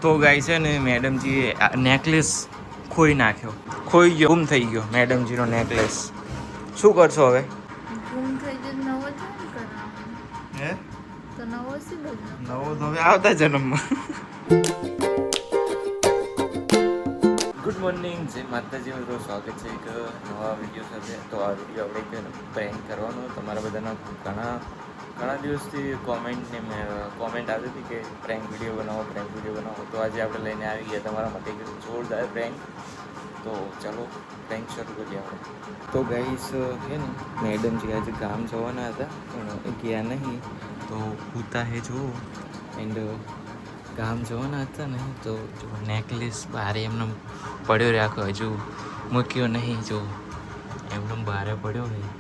તો ગાય છે ને મેડમજીએ નેકલેસ ખોઈ નાખ્યો, ખોઈ ગયો, ગુમ થઈ ગયો મેડમજીનો નેકલેસ. શું કરશો હવે? ગુમ થઈ ગયો નવો જોઈન કરાવવાનો. હે? તો નવો શી બદલો? નવો તો હવે આવતા જન્મમાં. ગુડ મોર્નિંગ, જય માતાજી, મિત્રો સ્વાગત છે એક નવા વિડીયો સાથે. તો આ વિડીયો આપણે એક પ્રેન્ક કરવાનો. તમારા બધાના ઘણા દિવસથી કોમેન્ટ આવી હતી કે પ્રેન્ક વિડીયો બનાવો. તો આજે આપણે લઈને આવી ગયા તમારા માટે એક જોરદાર પ્રેન્ક. તો ચાલો પ્રેન્ક શરૂ કરીએ આપણે. તો ગાઈસ છે ને મેડમજી આજે ગામ જવાના હતા પણ ગયા નહીં. તો પૂતા હે જો એન્ડ ગામ જવાના હતા ને તો જો નેકલેસ બારે એમને પડ્યો રાખ્યો, હજુ મૂક્યો નહીં. જો એમને બહાર પડ્યો હોય,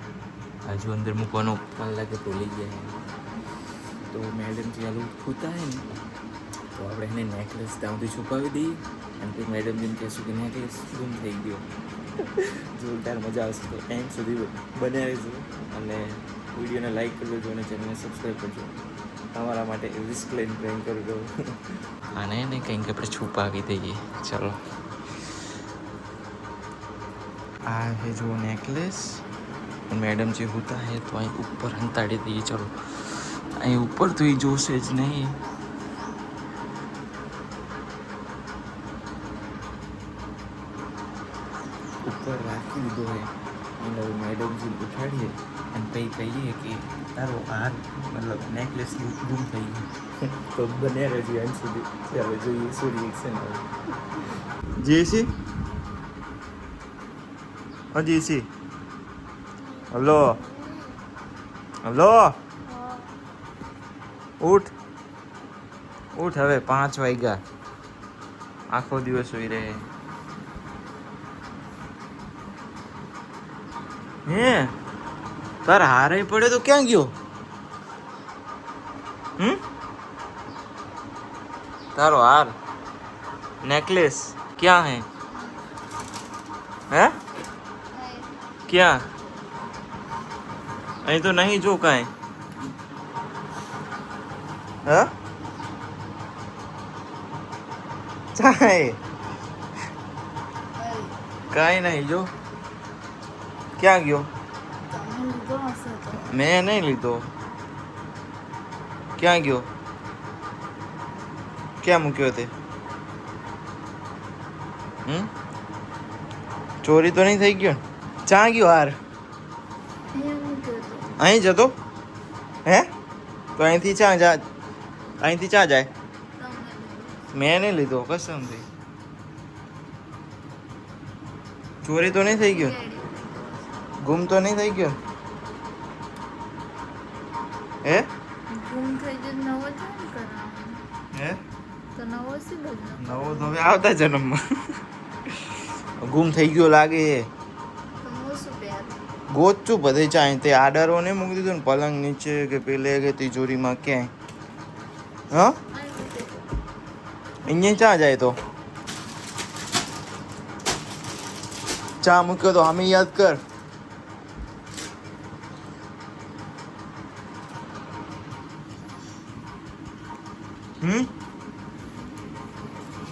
હજુ અંદર મૂકવાનો લાગે ભૂલી ગયા. તો મેડમજી આલું પૂતા હે ને તો આપણે એને નેકલેસ ત્યાંથી છુપાવી દઈએ અને પછી મેડમજીને કહેશું કે નેકલેસ ગુમ થઈ ગયો. જોરદાર મજા આવશે. તો એન્ડ સુધી બનાવીશું અને વિડીયોને લાઈક કરી દેજો અને ચેનલને સબસ્ક્રાઈબ કરજો. તમારા માટે રિસ્ક લઈને પ્રેન્ક કરી દો અને એને કંઈક આપણે છુપાવી દઈએ. ચલો, આ હે જો નેકલેસ. મેડમજી હોતા હે તો અહીં ઉપર હંતાડી દઈએ. ચલો, અહીં ઉપર તો એ જોશે જ નહીં. ઉપર રાખી દીધો હોય અને હવે મેડમજી ઉઠાડીએ અને પછી કહીએ કે તારો હાર મતલબ નેકલેસ ગુમ થઈ ગયો. તો બને રહેજો એન્ડ સુધી. ચાલો જોઈએ શું રિએક્શન આવે. જેસી જેસી, હલો હલો, ઉઠ હવે 5 વાગ્યા. આખો દિવસ સુઈ રહે. હે તાર હારે પડ્યો તો ક્યાં ગયો? તારો હાર નેકલેસ ક્યાં હે? ક્યાં? અહીં તો નહીં જો કાંઈ. હા ચાય કાંઈ નહીં જો. ક્યાં ગયો? મેં નહીં લીધો. ક્યાં ગયો? ક્યાં મૂક્યો તે? ચોરી તો નહીં થઈ ગયો? ચા ગયો હાર? અહીં જતો હે? તો અહીંથી ચા જાય? મેં નહીં લીધો કસમથી. ચોરી તો નહીં થઈ ગયો? ગુમ તો નહીં થઈ ગયો? હે? ગુમ થઈ ગયો નવો જોઈન કરાવવાનો. હે? તો નવો શી બદલો? નવો તો હવે આવતા જન્મમાં. ગુમ થઈ ગયો લાગે. તો હું શું પહેર? ગોતું બધે ચાય તે આડરો ને મૂકી દીધો ને પલંગ નીચે કે પેલે કે તિજોરીમાં ક્યાંય. હા અહીંયા ચા જાય તો ચા મૂક્યો તો અમે યાદ કર.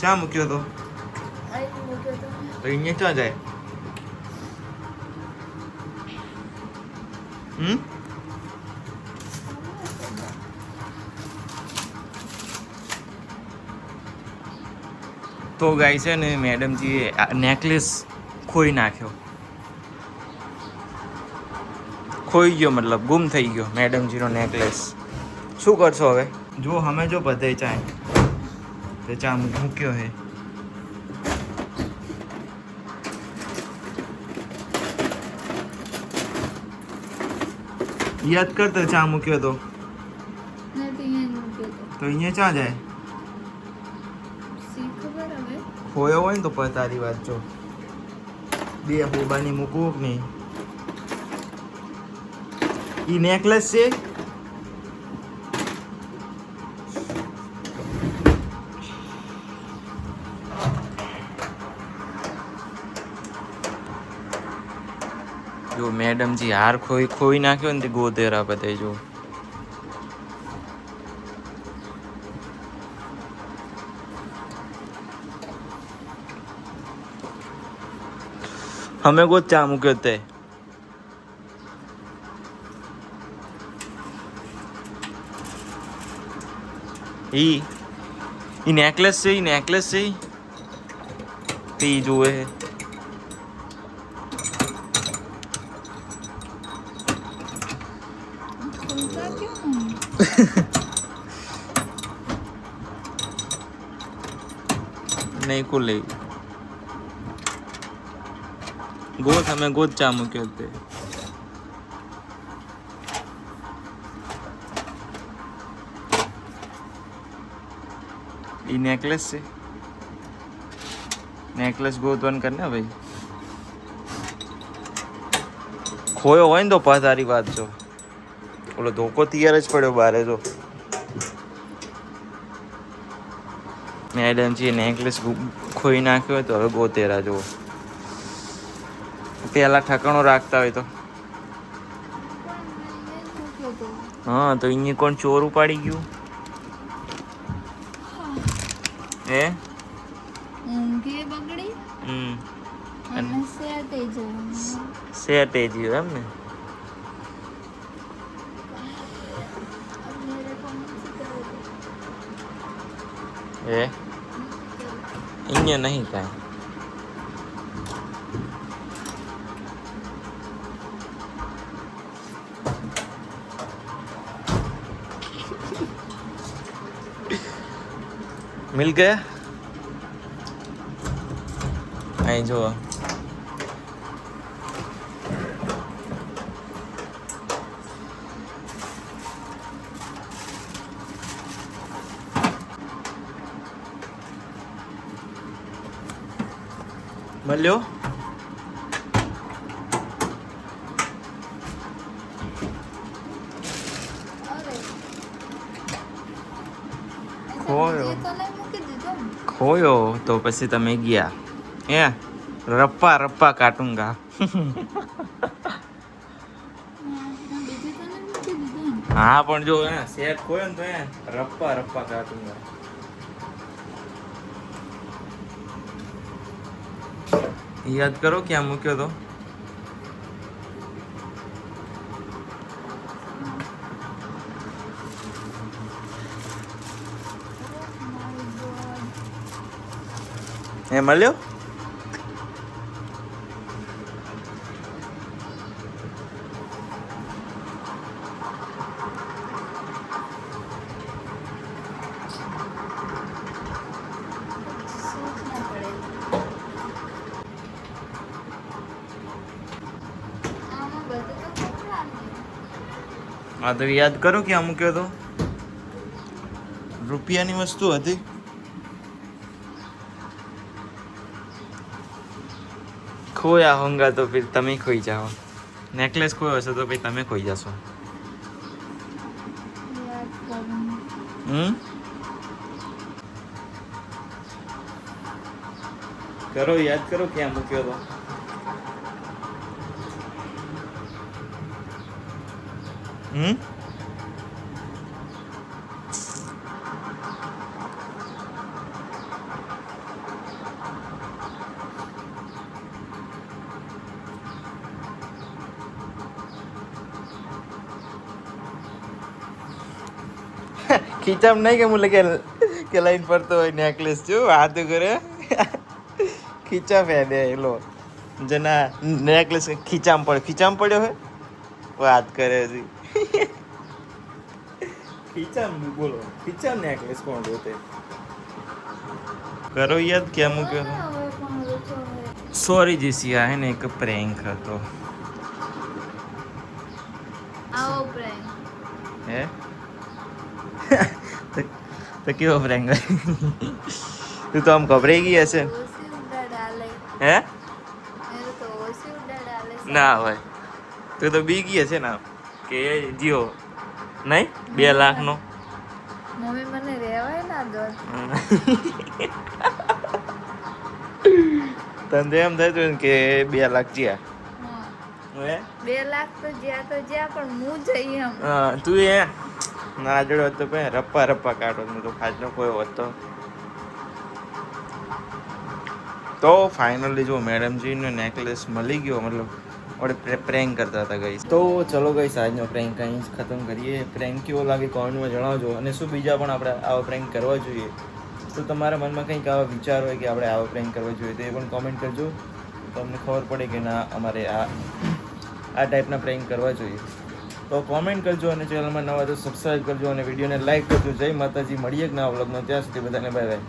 ચા મૂક્યો તો અહીંયા ચા જાય. તો ગાય છે ને મેડમજીએ નેકલેસ ખોઈ નાખ્યો, ખોઈ ગયો મતલબ ગુમ થઈ ગયો મેડમજીનો નેકલેસ. શું કરશો હવે? જો અમે જો બધે ચાય તે ચા મૂક્યો હે. યાદ કર તો ચા મૂક્યો તો અહીંયા ચા જાય. ખોયો હોય ને તો પણ તારી વાત જો બે હોબાની મૂકવું કે નહીં. ઈ નેકલેસ છે. જો મેડમજી હાર ખોઈ નાખ્યો ને તે ગોધેરા બધે જો. અમે ગોત ચા મૂક્યો તે ઈ નેકલેસ છે તે જોવે ખુલતા ક્यों નહીં? નહીં ખુલે ગોત અમે ગોત ચા મૂક્યો તે ઈ નેકલેસ છે નેકલેસ ગોતવાનું કર ને ભાઈ ખોયો હોય ને તો તારી વાત જો ઓલો ધોકો તૈયાર જ પડ્યો બારે જો મેડમ છે નેકલેસ ખોઈ નાખ્યો હોય તો હવે ગોતેરા જો પેલા ઠકાણો રાખતા હોય તો હા તો અહીંયા કોણ ચોર ઉપાડી ગયું હે ઊંઘે બગડી અને સેટ થઈ જવાનું. સેટ એ જીવ એમ ને अब मेरे को नहीं करेगा. એ અહીંયા નહીં કાંઈ મિલ ગયા અહીં જો મળ્યો અરે ખોયો. એ તો નહીં મૂકી દીધો ને. ખોયો તો પછી તમે ગયા હે રપ્પા કાટુંગા બીજું તો નહીં મૂકી દીધો ને. હા પણ જો હે સેટ ખોયો ને તો હે રપ્પા કાટુંગા યાદ કરો ક્યાં મૂક્યો તો એ મળ્યો સોચના પડે. આમાં બધું તો કપડાં ને. હા તો યાદ કરો ક્યાં મૂક્યો તો રૂપિયાની વસ્તુ હતી ખોયા હોંગા તો ફિર તમે ખોઈ જાઓ નેકલેસ ખોયો હશે તો પછી તમે ખોઈ જશો યાદ કરું. કરો યાદ કરો ક્યાં મૂક્યો તો ખીચામ નહીં કે મુલે કે લાઈન પડતો હોય નેકલેસ જો હાથ કરે ખીચા ફેદે એલો જેના નેકલેસ ખીચામ પડ્યો હે વાત કરે હજી ખીચામ બોલો ખીચામ નેકલેસ કોણ જોતે કરો યાદ ક્યાં મૂક્યો હતો હવે પણ રૂચો હે. સોરી જીસિયા હે ને એક પ્રેન્ક હતો આવો પ્રેમ. હે તો કેવો પ્રેન્ક તું તો આમ ગભરાઈ ગઈ હશે ઓછી ઉડા ડાલે. હે મેરે તો ઓછી ઉડા ડાલે. ના હોય તું તો બી ગઈ હશે ને કે જીઓ નહીં 2 લાખનો મમ્મી મને રહેવાય ના દો. તને એમ થતું કે 2 લાખ જ્યાં હા. હે 2 લાખ તો જ્યાં પણ હું જઈ એમ. હા તું એ ના જોડે હોત તો ભાઈ રપ્પા કાઢો ને તો ખાજનો કોઈ હોત તો તો ફાઇનલી જો મેડમજીનો નેકલેસ મળી ગયો, મતલબ આપણે પ્રેન્ક કરતા હતા ગાઈસ. તો ચલો ગાઈસ, આજનો પ્રેન્ક અહીં જ ખતમ કરીએ. પ્રેન્ક કેવો લાગે કોમેન્ટમાં જણાવજો, અને શું બીજા પણ આપણે આવા પ્રેન્ક કરવા જોઈએ. તો તમારા મનમાં કંઈક આવા વિચાર હોય કે આપણે આવા પ્રેન્ક કરવા જોઈએ તો એ પણ કોમેન્ટ કરજો. તમને ખબર પડે કે ના અમારે આ ટાઈપના પ્રેન્ક કરવા જોઈએ. તો કોમેન્ટ કરજો, અને ચેનલમાં નવા તો સબસ્ક્રાઈબ કરજો, અને વિડીયોને લાઈક કરજો. જય માતાજી, મળીએ એક નવા વ્લોગમાં. ત્યાં સુધી બધાને બાય બાય.